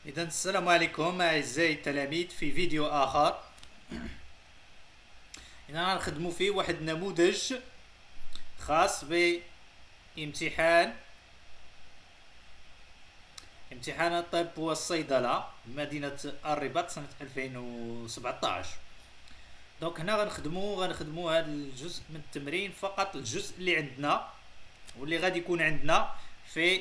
إذا السلام عليكم أعزائي التلاميذ في فيديو آخر. إذا نخدموا فيه واحد النموذج خاص بامتحان الطب والصيدلة بمدينة الرباط سنة 2017. دونك هنا غنخدموا هذا الجزء من التمرين، فقط الجزء اللي عندنا واللي غادي يكون عندنا في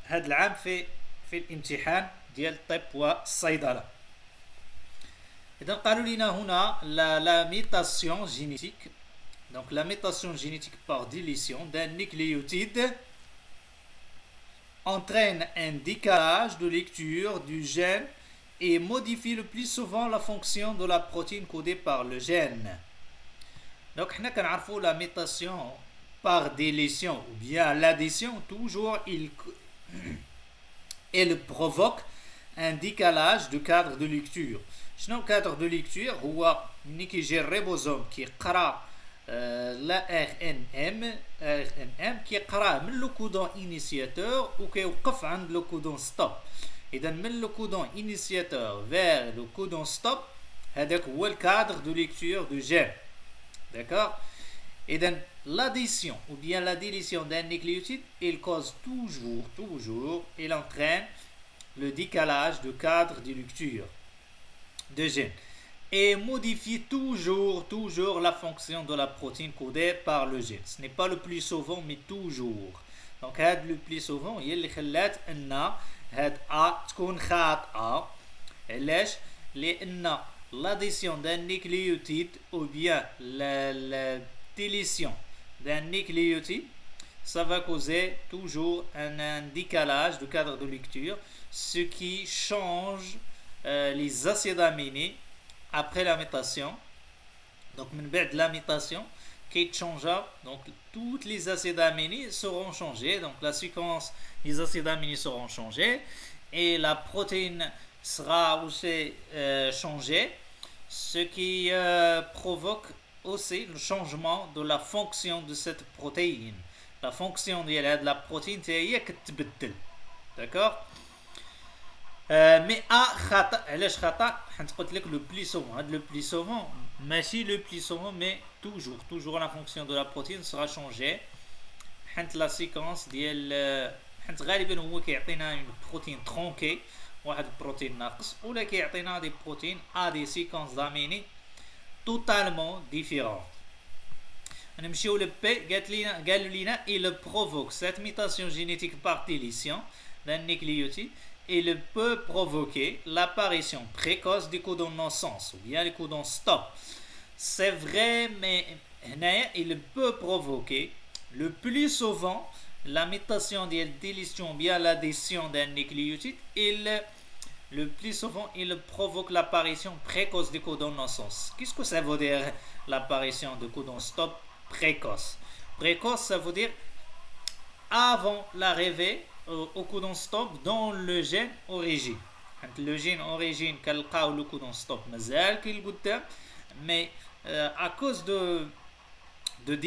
هذا العام في الامتحان ديال الطب والصيدلة. إذا قالوا لنا هنا la mutation génétique. Donc la mutation génétique par dilution d'un nucléotide entraîne un décalage de lecture du gène et modifie le plus souvent la fonction de la protéine codée par le gène. Donc حنا كنعرفوا la mutation par délétion ou bien l'addition, toujours elle provoque un décalage du cadre de lecture. شنو الكادر دو ليكتور؟ هو ملي كيجي الريبوزوم كيقرا لا ار ان ام كيقراه من لو كودون انيسياتور وكيوقف عند لو كودون ستوب. اذا من لو كودون انيسياتور فير لو كودون ستوب، هذاك هو الكادر دو ليكتور دو جين. داكوغ. اذا l'addition ou bien la délétion d'un nucléotide, il cause toujours, il entraîne le décalage de cadre de lecture de gènes et modifie toujours la fonction de la protéine codée par le gène. Ce n'est pas le plus souvent mais toujours. Donc هاد le plus souvent هي اللي خلات ان هاد ا تكون خاطئه. علاش؟ لان l'addition d'un nucléotide ou bien la délétion d'un nucléotide, ça va causer toujours un décalage de cadre de lecture, ce qui change les acides aminés après la mutation. Donc من بعد la mutation كيتشانجا، donc toutes les acides aminés seront changés, donc la séquence des acides aminés seront changés et la protéine sera aussi changée, ce qui provoque aussi le changement de la fonction de cette protéine. La fonction de la protéine هي كتبدل. D'accord. مي خطا. علاش خطا؟ حيت قلت لك لو بلي سوفون. هاد لو بلي سوفون ماشي لو بلي سوفون مي toujours la fonction de la protéine sera changée، حيت لا سيكونس ديال حيت غالبا هو كيعطينا اون بروتين ترونكي، واحد البروتين ناقص، ولا كيعطينا دي بروتين ا دي سيكونس داميني totalement différent. نمشيو لبي. قالوا لنا il provoque cette mutation génétique par délétion d'un nucléotide. Il peut provoquer l'apparition précoce du codon non-sens ou bien le codon stop. C'est vrai, mais il peut provoquer le plus souvent la mutation de délétion ou bien l'addition d'un nucléotide. Le plus souvent, il provoque l'apparition précoce du codon non-sens. Qu'est-ce que ça veut dire l'apparition du codon stop précoce? Précoce, ça veut dire avant l'arrivée au codon stop dans le gène origine. Le gène origine كنلقاو le codon stop مازال كيلقدام، mais à cause de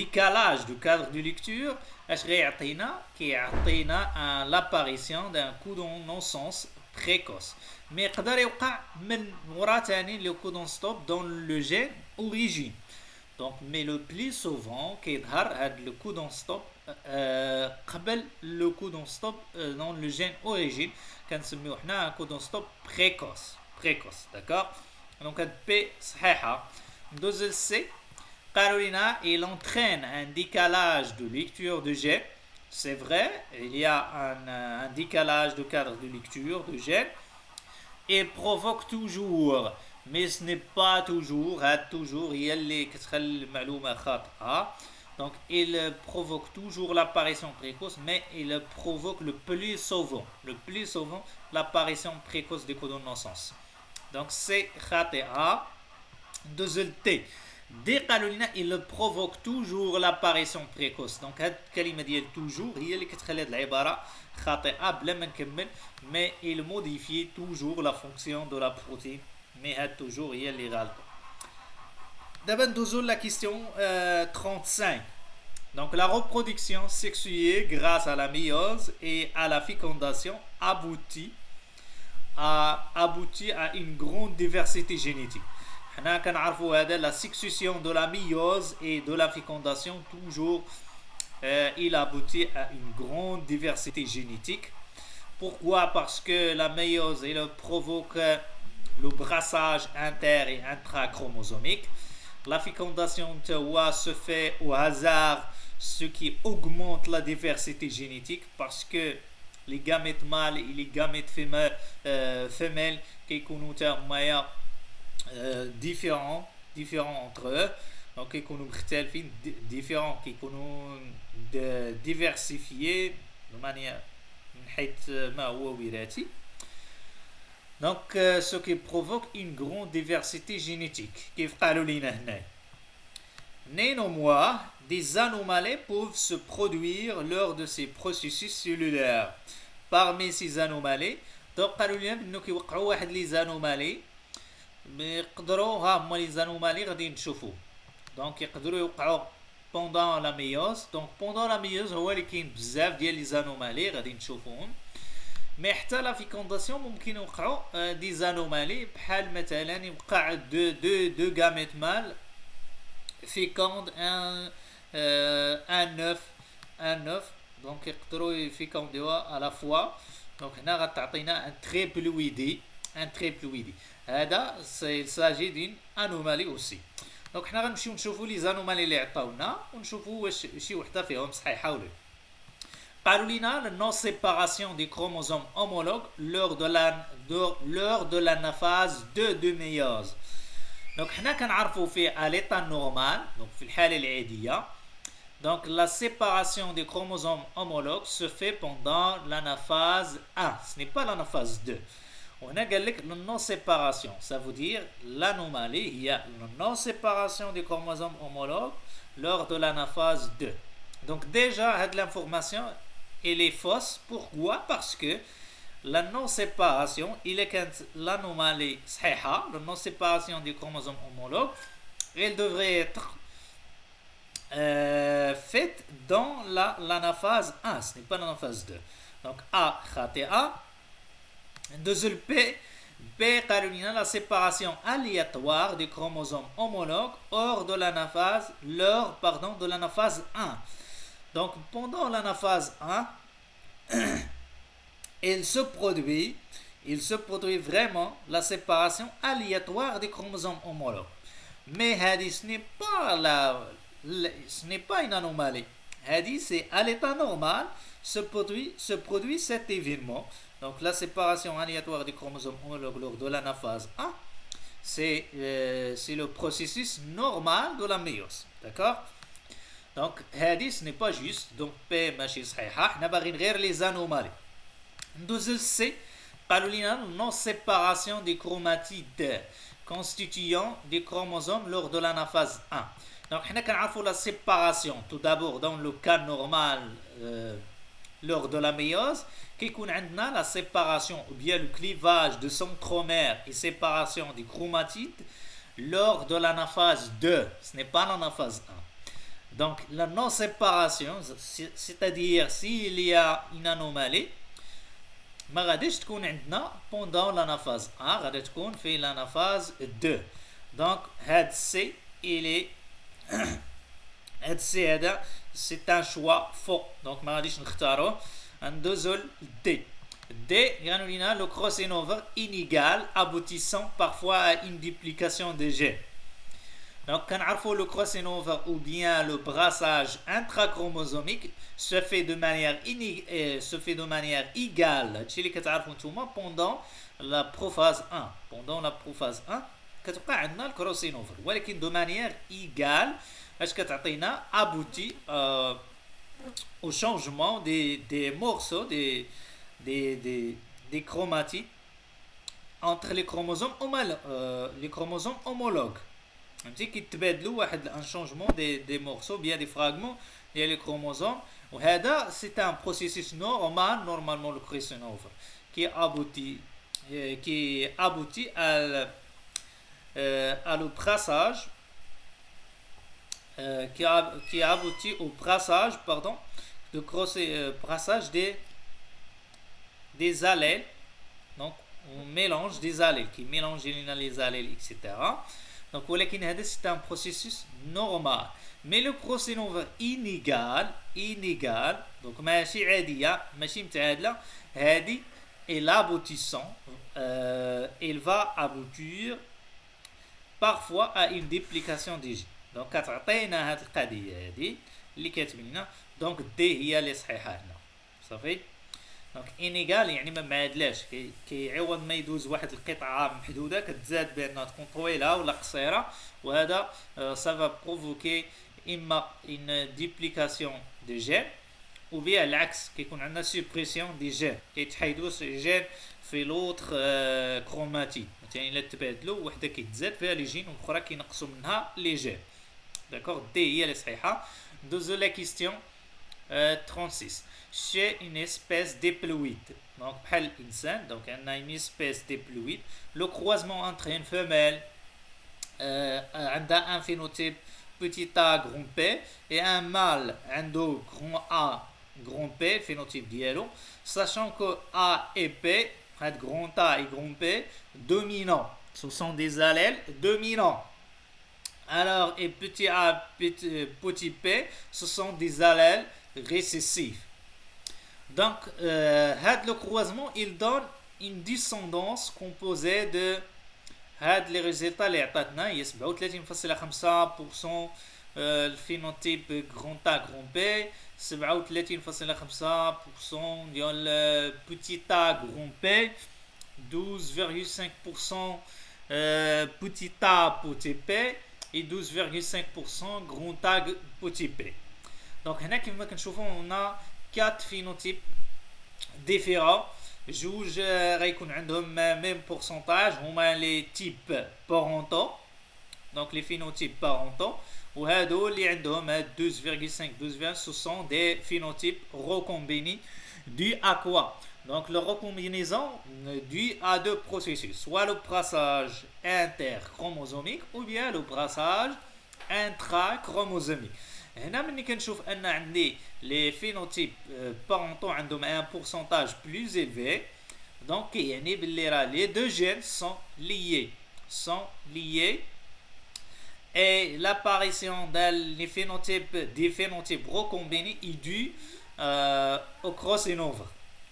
décalage du cadre de lecture اش غيعطينا؟ كيعطينا l'apparition d'un codon non-sens précoce. mais يقدر يوقع من ورا تاني le codon stop dans le gène origine. Donc mais le plus souvent كيظهر هاد le codon stop قبل le codon stop dans le gène origine، كنسميوه حنا codon stop précoce. d'accord. donc هاد بي صحيحه. ندوز للسي. قالوا لنا il entraîne un décalage de lecture de gène. c'est vrai, il y a un décalage de cadre de lecture de gène et provoque toujours, mais ce n'est pas toujours. toujours هي اللي كتخلي المعلومه خاطئه. donc il provoque toujours l'apparition précoce, mais il provoque le plus souvent l'apparition précoce des codons non-sens. donc c'est خاطئه. دوزل تي. دي قالوا لنا il provoque toujours l'apparition précoce. donc هاد الكلمه ديال toujours هي اللي كتخلي هاد العباره خاطئه بلا ما نكمل. mais il modifie toujours la fonction de la protéine. mais هاد toujours هي اللي غالطه. دابا ندوزو لا كيستيون 35. Donc la reproduction sexuée grâce à la méiose et à la fécondation aboutit à une grande diversité génétique. حنا كنعرفوا هذا la succession de la méiose et de la fécondation toujours il aboutit à une grande diversité génétique. Pourquoi? Parce que la méiose elle provoque le brassage inter et intrachromosomique. La fécondation se fait au hasard, ce qui augmente la diversité génétique parce que les gamètes mâles et les gamètes femelles qui sont différents entre eux. Donc يكونوا مختلفين différents يكونوا diversifiés de manière من حيث ما هو وراثي. Donc ce qui provoque une grande diversité génétique. كيف قالوا لنا هنا. Néanmoins, des anomalies peuvent se produire lors de ces processus cellulaires. Parmi ces anomalies, donc قالوا لنا بانه كيوقعوا واحد لي زانومالي يقدروا ها هما لي زانومالي غادي نشوفوا. دونك يقدروا يوقعوا pendant la méiose. Donc pendant la méiose هو اللي كاين بزاف ديال لي زانومالي غادي نشوفوهم. مي حتى لا فيكونداسيون ممكن يوقعوا دي زانومالي بحال مثلا يوقع دو غاميت مال féconde un œuf donc يقدروا يفيكونديوها à la fois. donc هنا غتعطينا un triploïdie هذا il s'agit d'une anomalie aussi. donc حنا غنمشيو نشوفوا لي زانومالي اللي عطاونا ونشوفوا واش شي وحده فيهم صحيحه ولا. قالوا لنا la non séparation des chromosomes homologues lors de l'anaphase de méiose. donc حنا كنعرفوا في à l'état normal donc في الحالة العادية donc la séparation des chromosomes homologues se fait pendant l'anaphase 1, ce n'est pas l'anaphase 2. وهنا قال لك la non séparation, ça veut dire l'anomalie il y a la non séparation des chromosomes homologues lors de l'anaphase 2. donc déjà cette information elle est fausse. Pourquoi? Parce que la non-séparation, il est quand l'anomalie صحيحة, la non-séparation des chromosomes homologues, elle devrait être faite dans l'anaphase 1, ce n'est pas l'anaphase 2. Donc A, خاطئة. Deuxième B, la séparation aléatoire des chromosomes homologues hors de l'anaphase, de l'anaphase 1. Donc pendant l'anaphase 1, il se produit vraiment la séparation aléatoire des chromosomes homologues. Mais ce n'est pas une anomalie. C'est à l'état normal se produit cet événement. Donc la séparation aléatoire des chromosomes homologues lors de l'anaphase 1, c'est le processus normal de la méiose. D'accord? Donc ce n'est pas juste. Donc P ماشي صحيحة. حنا باغيين غير les anomalies. Deuxième C, قالوا لنا non séparation des chromatides constituant des chromosomes lors de l'anaphase 1. Donc حنا كنعرفوا la séparation tout d'abord dans le cas normal lors de la méiose كيكون عندنا la séparation ou bien le clivage de centromère et séparation des chromatides lors de l'anaphase 2. Ce n'est pas l'anaphase 1. Donc la non séparation, c'est-à-dire s'il y a une anomalie ما غاديش تكون عندنا pendant l'anaphase 1, غادي تكون في l'anaphase 2. donc هاد C il est هاد C هذا c'est un choix faux, donc ما غاديش نختاروه. ندوزو D. قالوا لنا le crossover inégal aboutissant parfois à une duplication des gènes. Donc, quand on le crossover ou bien le brassage intrachromosomique se fait de manière égale pendant la prophase 1. Pendant la prophase 1, كتبقى عندنا الكروسينوفر ولكن de manière égale اش كتعطينا aboutit au changement des morceaux des chromatides entre les chromosomes homologues. فهمتي كيتبادلوا واحد ان شونجمون دي مورسو بيان دي فراغمون ديال لي كروموزوم. وهذا سي ان بروسيسوس نورمالمون لو كروسينوفر كي ابوتي à le brassage qui aboutit au brassage, pardon, brassage des allèles. Donc on mélange des allèles qui mélangent les allèles, etc. Donc c'est un processus normal. Mais le processus inégal, donc ماشي عادية ماشي متعادلة هذه et l'aboutissant, il va aboutir parfois à une duplication des G. Donc كتعطينا هذه القضية هذه اللي كاتبين لنا دونك دي هي اللي صحيحة هنا صافي. دونك انيغال يعني ما معادلاش كيعوض ما يدوز واحد القطعه محدوده كتزاد بانها تكون طويله ولا قصيره وهذا سافا بروفوكي اما ان ديبليكاسيون دي جين ou bien العكس كيكون عندنا سوبريسيون دي جين كيتحيدوا جين في لوتر كروماتين مثلا الا تبادلوا وحده كيتزاد فيها لي جين والاخرى كينقصوا منها لي جين داكوغ دي هي اللي صحيحه. دوزو لا كيستيون 36 chez une espèce déploïde. Donc, donc on a une espèce déploïde. Le croisement entre une femelle a un phénotype petit a grand P et un mâle grand A grand P, phénotype dialogue, sachant que A et P, grand A et grand P, dominants. Ce sont des allèles dominants. Alors, et petit a, petit P, ce sont des allèles récessifs. Donc, le croisement, il donne une descendance composée de les résultats اللي عطاتنا هي 37.5% الفينوتيب grand A grand P 37.5% ديال petit A grand P 12.5% petit A petit P et 12.5% grand A petit P. Donc هنا كما كنشوفوا on a 4 phénotypes différents. جوج غيكون عندهم même pourcentage هما les types parentaux donc les phénotypes parentaux وهادو اللي عندهم 12.5 ce sont des phénotypes recombinés dus à quoi? Donc la recombinaison due à deux processus, soit le brassage interchromosomique ou bien le brassage intrachromosomique. هنا ملي كنشوف ان عندي لي فينوتيب بارونتو عندهم ان pourcentage plus élevé donc يعني باللي راه les deux gènes sont liés et l'apparition des phénotypes recombinés est due au crossover.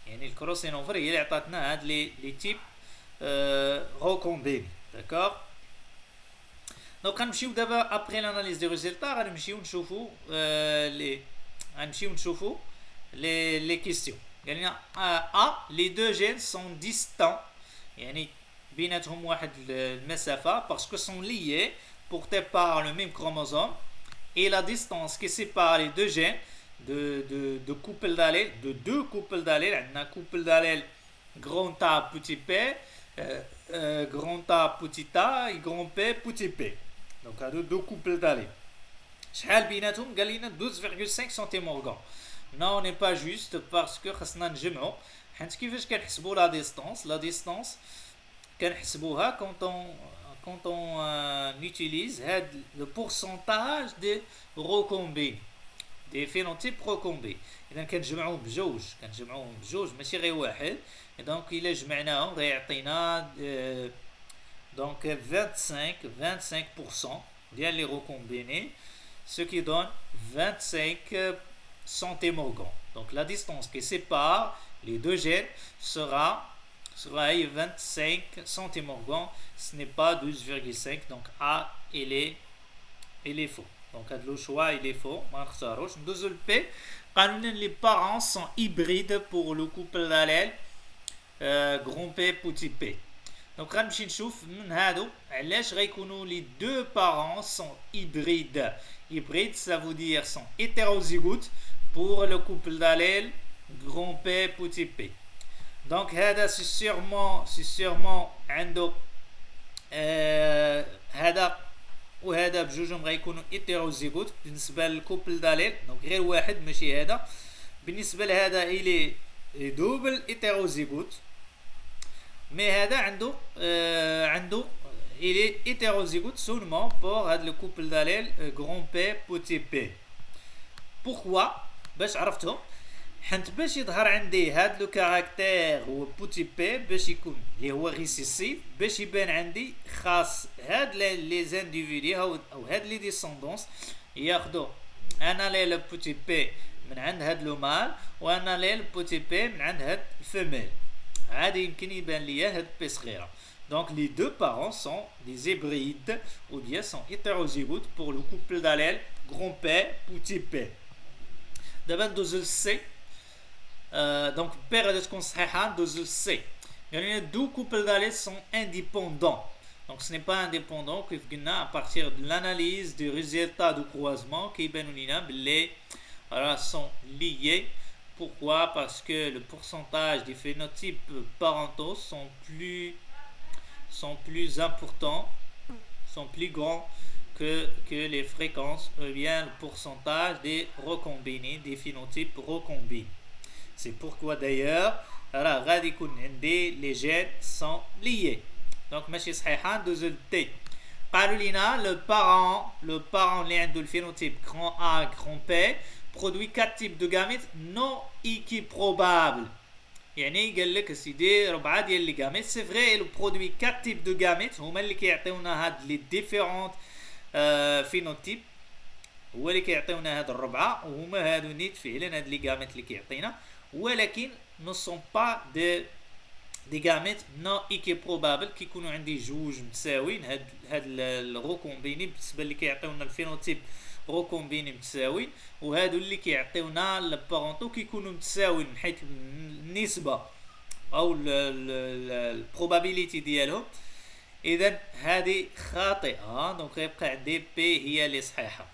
يعني الكروسينوفر هي اللي عطاتنا هاد لي تيب recombinés. D'accord. Donc غنمشيو دابا ابري l'analyse des résultats غنمشيو نشوفوا les questions. قال لنا les deux gènes sont distants يعني بيناتهم واحد المسافه parce que sont liés portés par le même chromosome et la distance qui sépare les deux gènes de couple d'allèles de deux couples d'allèles عندنا couple d'allèles grand A petit p grand A petit a et grand P petit p. Donc هادو deux couples d'allèles شحال بيناتهم قال لنا 12.5 centimorgans. Non, on n'est pas juste parce que خاصنا نجمعوا حيت كيفاش كنحسبوا لا ديستانس كنحسبوها quand on utilise le pourcentage de recombinés des phénotypes recombinés. اذا كنجمعوهم بجوج ماشي غير واحد دونك الا جمعناهم غيعطينا donc 25% ديال لي recombinés ce qui donne 25 centimorgans. Donc la distance qui sépare les deux gènes sera 25 centimorgans, ce n'est pas 12.5. Donc A il est faux. Donc le choix il est faux. Nous P. Les parents sont hybrides pour le couple d'allèles grand P petit P. Donc غنمشي نشوف من هادو علاش غيكونوا les deux parents sont hybrides. Hybrides ça veut dire sont hétérozygotes pour le couple d'allèles grand P petit P. Donc هذا c'est sûrement عنده هذا وهذا بجوجهم غيكونوا hétérozygotes بالنسبه للكوبل داليل دونك غير واحد ماشي هذا. بالنسبه لهذا il est double hétérozygote mais هذا عنده il est hétérozygote seulement pour le couple d'allèles grand P petit P. Pourquoi باش عرفتهم حنت باش يظهر عندي هاد لو كاركتير هو بوتي بي باش يكون اللي هو ريسيسيف باش يبان عندي خاص هاد لي زانديفيدي او هاد لي ديسوندونس ياخدو انا لي بوتي بي من عند هاد لو مال وانا لي بوتي بي من عند هاد الفيميل عادي يمكن يبان ليا هاد بي صغيره. Donc les deux parents sont des hybrides ou bien sont hétérozygotes pour le couple d'allèles grand P petit P. دابا ندوزو للسي. Donc بيريود صحيحه ندوزو للسي. يعني دو couple d'allèles sont indépendants. Donc ce n'est pas indépendant كيف قلنا à partir de l'analyse des résultats de croisement كيبانوا لينا باللي sont liés. Pourquoi? Parce que le pourcentage des phénotypes parentaux sont plus importants, sont plus grands que les fréquences ou bien le pourcentage des recombinés, des phénotypes recombinés. C'est pourquoi d'ailleurs les gènes sont liés. Donc ماشي صحيحة ندوزو للتي. قالوا لنا le parent اللي عنده le phénotype grand A grand P produit 4 types de gamètes non équiprobables. يعني قال لك سيدي 4 ديال لي gamètes. C'est vrai, il produit 4 types de gamètes هما اللي كيعطيونا هاد لي ديفيرونت phénotypes هو اللي كيعطيونا هاد الربعه وهما هادو نيت فعلا هاد لي gamètes اللي كيعطينا ولكن ne sont pas des gamètes non équiprobables كيكونوا عندي جوج متساويين. هاد الروكومبيني بالنسبه اللي كيعطيونا الفينوتيب روكومبيني متساويين وهادو اللي كيعطيونا البارونتو كيكونوا متساويين من حيث النسبه او البروبابيليتي ديالهم. اذا هذه خاطئه دونك غيبقى عندي بي هي اللي صحيحه.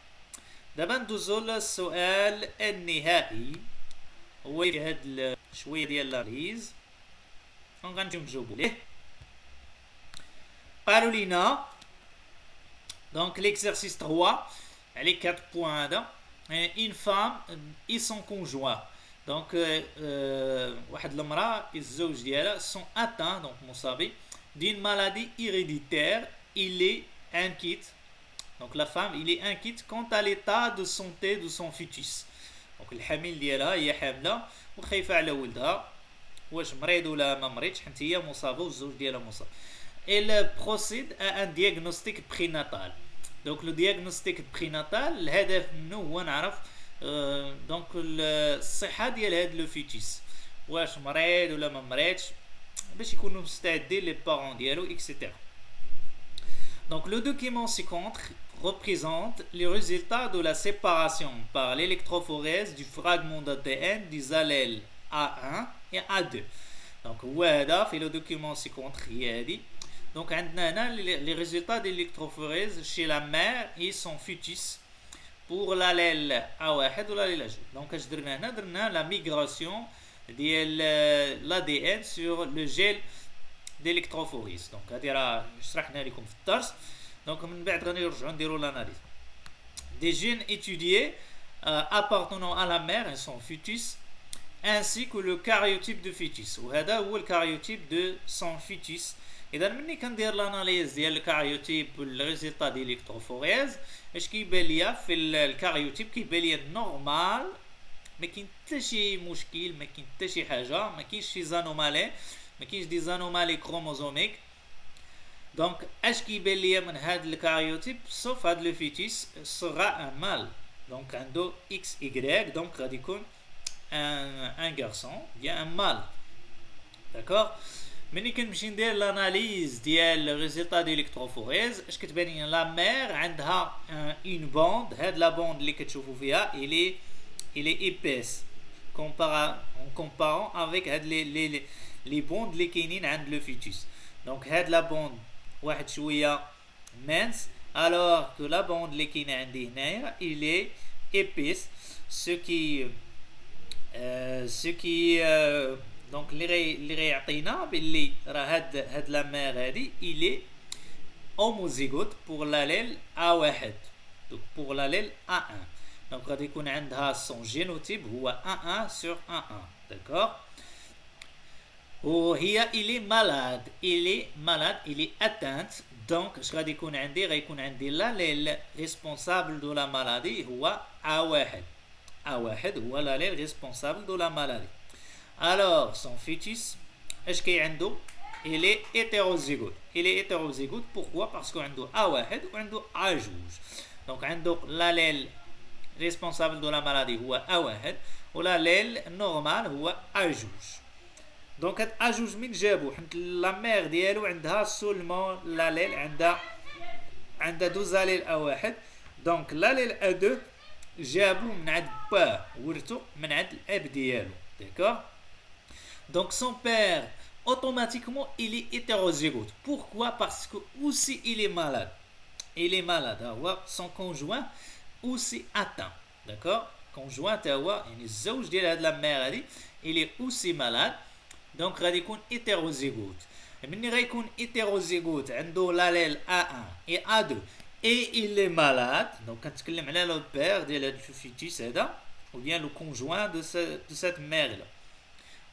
دابا ندوزو للسؤال النهائي هو هاد شويه ديال لاريز غنجيو نجاوبو ليه. قالوا لينا دونك ليكزercice 3 عليه 4 بوين هذا une femme et son conjoint. Donc واحد المراه الزوج ديالها sont atteints donc مصابين d'une maladie héréditaire. Il est inquiète. Donc la femme il est inquiète quant à l'état de santé de son fœtus. Donc الحمل ديالها هي حامله وخايفه على ولدها واش مريض ولا ما مريضش حيت هي مصابه والزوج ديالها مصاب. Elle procède à un diagnostic prénatal. Donc le diagnostic prénatal الهدف منه هو نعرف دونك الصحه ديال هاد لو فيتيس واش مريض ولا ما مريضش باش يكونوا مستعدين لي بارون ديالو اكسيتيرا. Donc le document ci-contre représente les résultats de la séparation par l'électrophorèse du fragment d'ADN des allèles A1 et A2. Donc هو هذا في لو دوكيومون ci-contre هي هذه. Donc عندنا هنا les résultats de l'électrophorèse chez la mère et son fœtus pour l'allèle A1 ou l'allèle A2. Donc اش درنا هنا درنا la migration ديال l'ADN sur le gel d'électrophorèse. Donc هذه راه شرحنا لكم في الدرس. Donc من بعد غنرجعوا نديروا l'analyse. Des gènes étudiés appartenant à la mère et son fœtus ainsi que le karyotype de fœtus. وهذا هو الكاريوتيب de son fœtus. اذا ملي كندير l'analyse ديال الكاريوتيب والريزلتا ديال الالكتروفوريز اش كيبان ليا في الكاريوتيب كيبان ليا نورمال ما كاين حتى شي مشكل ما كاين حتى شي حاجه ما كاينش شي زانومالي ما كاينش دي زانومالي كروموزوميك. دونك اش كيبان ليا من هاد الكاريوتيب سوف هاد لو فيتيس سغا ان مال دونك عنده اكس اي دونك غادي يكون ان garçon bien un mâle. D'accord. ملي كنمشي ندير l'analyse ديال الريزلتا ديال الالكتروفوريز اش كتبان لنا لا مير عندها اون بوند. هاد لا بوند اللي كتشوفوا فيها il est épaisse comparant avec هاد les بوند اللي كاينين عند لو فيتوس. دونك هاد لا بوند واحد شويه mince alors que la bande اللي كاينه عندي هنايا il est épaisse ce qui donc اللي غيعطينا باللي راه هاد لا مير هادي il est homozygote pour l'allèle A1 donc pour l'allèle A1. donc غادي يكون عندها son génotype هو 1 sur 1 d'accord. وهي il est malade il est atteinte دونك اش غادي يكون عندي؟ غيكون عندي l'allèle responsable de la maladie هو A1. A1 هو l'allèle responsable de la maladie. Alors son fœtus اش كاين عنده؟ il est hétérozygote. Il est hétérozygote pourquoi? Parce qu'il عنده A1 وعنده A2. Donc عنده l'allèle responsable de la maladie هو A1 والallèle normal هو A2. دونك هاد A2 من جابو؟ حيت لا مير ديالو عندها سولمون l'allèle عندها دوز allèle A1. دونك l'allèle A2 جابو من عند باه، ورثو من عند الاب ديالو. D'accord? Donc son père automatiquement il est hétérozygote. Pourquoi? Parce que aussi il est malade. Il est malade. Son conjoint aussi atteint. D'accord? Conjoint يعني الزوج ديال هاد لا مير هادي il est aussi malade. Donc غادي يكون hétérozygote. مني غيكون hétérozygote عنده l'allèle A1 et A2 et il est malade. Donc كنتكلم على لو بير ديال هاد الفيتيس هذا ou bien le conjoint de cette mère là.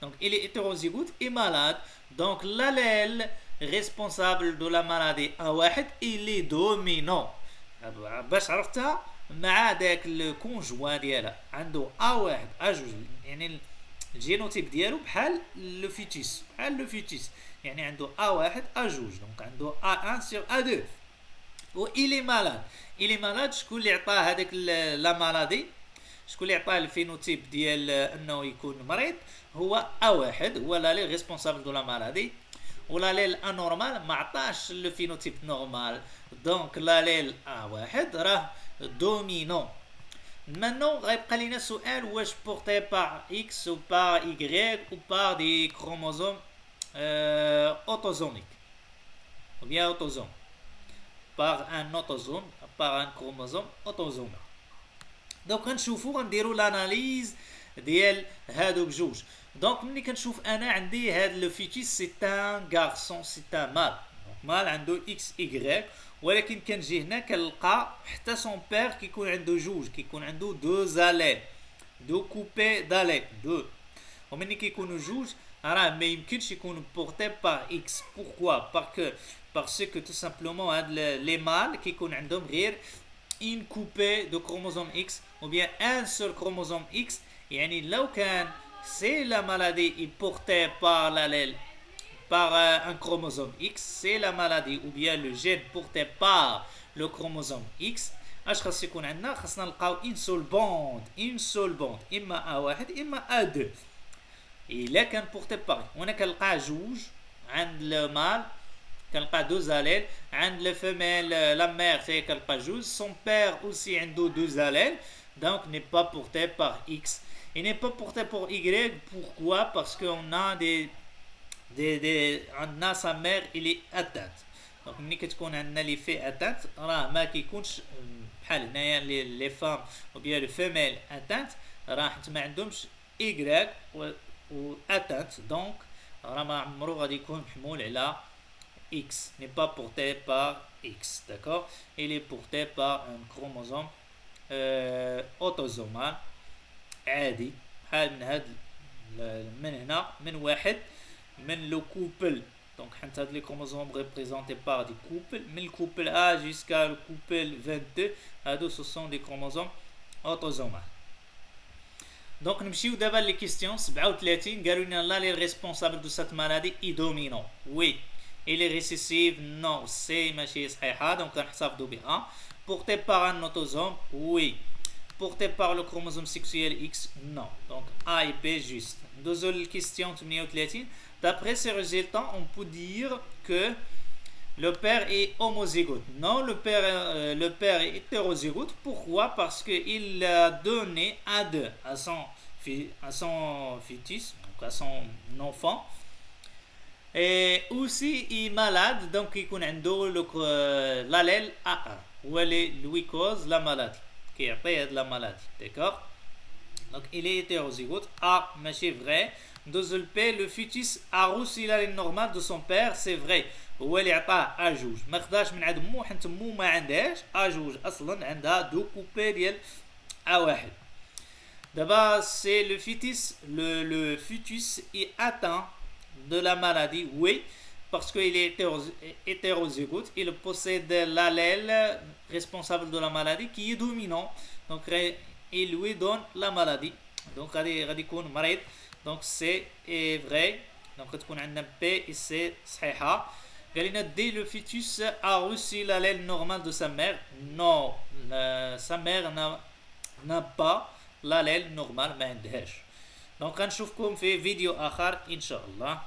Donc il est hétérozygote et malade. Donc l'allèle responsable de la maladie A1 il est dominant. باش عرفتها مع داك الكونجوان ديالها عنده A1 A2 يعني الجينوتيب ديالو بحال لو فيتيس يعني عنده A1 A2 دونك عنده A1 sur A2 و il est malade. il est malade. شكون اللي عطاه هذاك لا مالادي؟ شكون اللي عطاه الفينوتيب ديال انه يكون مريض؟ هو A1 هو لالي ريسبونسابل دو لا مالادي ولاليل انورمال ما عطاش لو فينوتيب نورمال. دونك لاليل A1 راه دومينون. Maintenant غيبقى لينا سؤال واش بورتي بار X ou par Y ou par des chromosomes autosomiques ou bien autosomes par un autosome par un chromosome autosomique. دونك غنشوفو غنديرو لاناليز ديال هادو بجوج. دونك ملي كنشوف انا عندي هاد لو فيتيس سي ان غارسون سي ان مال. مال عنده اكس اي ولكن كنجي هنا كنلقى حتى سون بير كيكون عنده جوج، كيكون عنده دو زاليل دو كوبي داليل دو. ومني كيكونوا جوج راه ما يمكنش يكونوا بورتي بار اكس. بوركوا؟ باسكو تو سامبلومون هاد لي مال كيكون عندهم غير une coupée de chromosome X ou bien un seul chromosome X. يعني لو كان c'est la maladie est portée par l'allèle par un chromosome X, c'est la maladie ou bien le gène porté par le chromosome X. اش خاص يكون عندنا؟ خاصنا نلقاو une seule bande اما A1 اما A2. الا كان بورتي بار وانا كنلقى جوج عند لو مال كنلقى دو زاليل عند لو فيميل لا مير حتى كنلقى جوج. son père aussi عنده دو زاليل donc n'est pas porté par X. il n'est pas porté par Y. Pourquoi? Parce qu'on a عندنا sa mère il est atteinte. donc ملي كتكون عندنا لي في atteinte راه ما كيكونش بحال هنايا لي فام ou bien le femelle atteinte راه حيت ما عندهمش Y و atteinte donc راه ما عمرو غادي يكون محمول على X. n'est pas porté par X. D'accord? il est porté par un chromosome autosomal عادي بحال من هاد من هنا من واحد من لو كوبل. donc حيت هاد لي كروموزوم ريبريزونتي بار دي كوبل من الكوبل A jusqu'à le couple 22 هادو ce sont des chromosomes autosomales. donc نمشيو دابا لي كيستيون 37. قالوا لنا لا لي ريسبونسابل دو سات مالادي اي دومينون. وي il est récessif. non c'est ماشي صحيحه دونك غنحتفظوا بها. porté par un autosome. oui. porté par le chromosome sexuel X. non. donc A et B juste. Deuxième question 38. d'après ces résultats on peut dire que le père est homozygote. non, le père est hétérozygote. pourquoi? parce que il a donné A2 à son fœtus, donc à son enfant. et aussi il est malade donc يكون عنده l'allèle A1 هو اللي cause la maladie كيعطي هاد la maladie. d'accord? donc il est hétérozygote. A ماشي vrai. Deuxième P, le fœtus a reçu l'allèle normale de son père. c'est vrai. هو اللي عطاه A2 ما خداش من عند مو حيت مو ما عندهاش A2 اصلا عندها دو كوبي ديال A1. دابا c'est le fœtus est atteint de la maladie. oui. parce qu'il est hétérozygote, il possède l'allèle responsable de la maladie qui est dominant. Donc, il lui donne la maladie. Donc, غادي يكون مريض. Donc, c'est vrai. Donc, تكون عندنا B et C صحيحة. قال لنا dès le fœtus a reçu l'allèle normal de sa mère. Non, sa mère n'a pas l'allèle normal ما عندهاش. Donc غنشوفكم في فيديو آخر إن شاء الله.